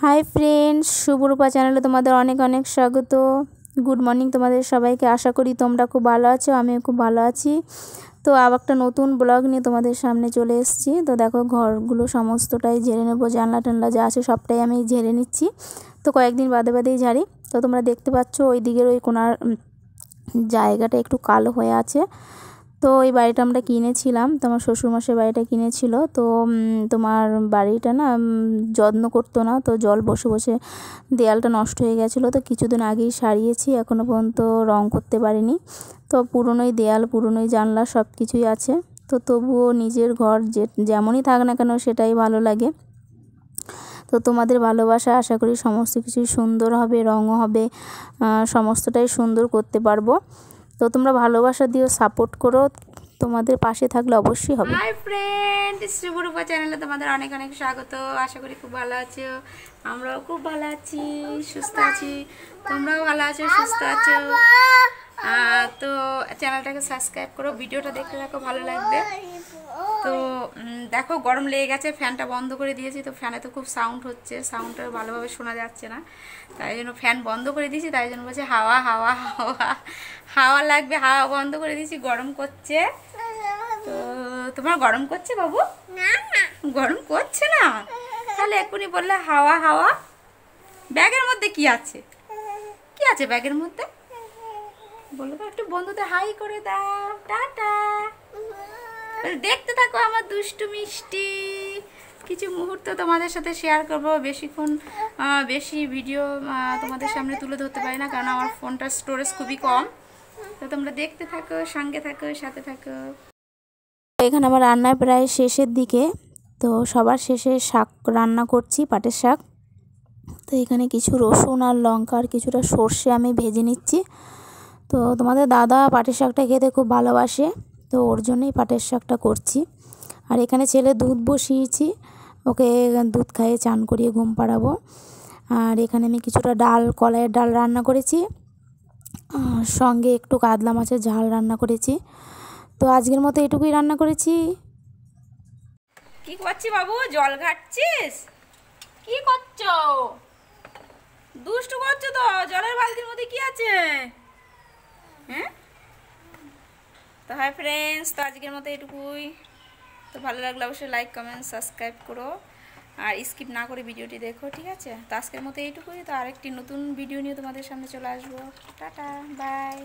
Hi friends, শুভরূপা চ্যানেলে তোমাদের অনেক অনেক স্বাগত। গুড মর্নিং তোমাদের সবাইকে। আশা করি তোমরা খুব ভালো আছো, আমিও খুব ভালো আছি। তো আবার একটা নতুন ব্লগ নিয়ে তোমাদের সামনে চলে এসেছি। তো দেখো, ঘরগুলো সমস্তটাই ঝেড়ে নেবো, জানলা টানলা যা আছে সবটাই আমি ঝেড়ে নিচ্ছি। তো কয়েকদিন বাদে বাদেই ঝাড়ি। তো তোমরা দেখতে পাচ্ছ ওই দিকের ওই কোনার জায়গাটা একটু কালো হয়ে আছে। তো এই বাড়িটা আমরা কিনেছিলাম, তোমার শ্বশুরমশাই বাড়িটা কিনেছিল। তো তোমার বাড়িটা না যত্ন করতো না, তো জল বসে বসে দেয়ালটা নষ্ট হয়ে গেছিলো। তো কিছুদিন আগেই সারিয়েছি, এখনও পর্যন্ত রং করতে পারিনি। তো পুরনোই দেয়াল, পুরনোই জানলা সব কিছুই আছে। তো তবুও নিজের ঘর যেমনই থাক না কেন সেটাই ভালো লাগে। তো তোমাদের ভালোবাসা আশা করি সমস্ত কিছুই সুন্দর হবে, রঙও হবে, সমস্তটাই সুন্দর করতে পারবো। তো তোমরা ভালোবাসা দিও, সাপোর্ট করো, তোমাদের পাশে থাকলে অবশ্যই হবে। হাই ফ্রেন্ড, শুভরূপা চ্যানেলে তোমাদের অনেক অনেক স্বাগত। আশা করি খুব ভালো আছো, আমরাও খুব ভালো আছি, সুস্থ আছি। তোমরাও ভালো আছো, সুস্থ আছো। তো চ্যানেলটাকে সাবস্ক্রাইব করো, ভিডিওটা দেখতে থাকো, ভালো লাগবে। তো দেখো, গরম লেগে গেছে, ফ্যানটা বন্ধ করে দিয়েছি। তো ফ্যানে তো খুব সাউন্ড হচ্ছে, সাউন্ডটা ভালোভাবে শোনা যাচ্ছে না, তাই জন্য ফ্যান বন্ধ করে দিয়েছি। তাই জন্য বলছে হাওয়া হাওয়া হাওয়া হাওয়া লাগবে, হাওয়া বন্ধ করে দিয়েছি, গরম করছে। তো তোমার গরম করছে বাবু? না না, গরম করছে না, তাহলে এক্ষুনি বললে হাওয়া হাওয়া। ব্যাগের মধ্যে কি আছে? কি আছে ব্যাগের মধ্যে? বলো তো, একটু বন্ধুদের হাই করে দাও, টাটা। দেখতে থাকো আমার দুষ্টু মিষ্টি কিছু মুহূর্ত তোমাদের সাথে শেয়ার করব। বেশিক্ষণ বেশি ভিডিও তোমাদের সামনে তুলে ধরতে পারি না, কারণ আমার ফোনটার স্টোরেজ খুবই কম। তো তোমরা দেখতে থাকো, সঙ্গে থাকো, সাথে থাকো। এখানে আমার রান্নার প্রায় শেষের দিকে। তো সবার শেষে শাক রান্না করছি, পাটের শাক। তো এখানে কিছু রসুন আর লঙ্কা আর কিছুটা সর্ষে আমি ভেজে নিচ্ছি। তো তোমাদের দাদা পাটের শাকটা খেতে খুব ভালোবাসে, তো ওর জন্যই পাটের শাকটা করছি। আর এখানে ছেলে দুধ বসিয়েছি, ওকে দুধ খাইয়ে চান করিয়ে ঘুম পাড়াবো। আর এখানে আমি কিছুটা ডাল, কলাইয়ের ডাল রান্না করেছি, সঙ্গে একটু কাতলা মাছের ঝাল রান্না করেছি। তো আজকের মতো এটুকুই রান্না করেছি। কি করছিস বাবু? জল ঘাটছিস? কি করছো? দুষ্টু করছো তো? জলের বালতির মধ্যে কি আছে? হ্যাঁ। তো হাই ফ্রেন্ডস, তো আজকের মতো এটুকুই। তো ভালো লাগলে অবশ্যই লাইক, কমেন্ট, সাবস্ক্রাইব করো, আর স্কিপ না করে ভিডিওটি দেখো, ঠিক আছে? তো আজকের মতো এইটুকুই। তো আরেকটি নতুন ভিডিও নিয়ে তোমাদের সামনে চলে আসবো। Tata, by.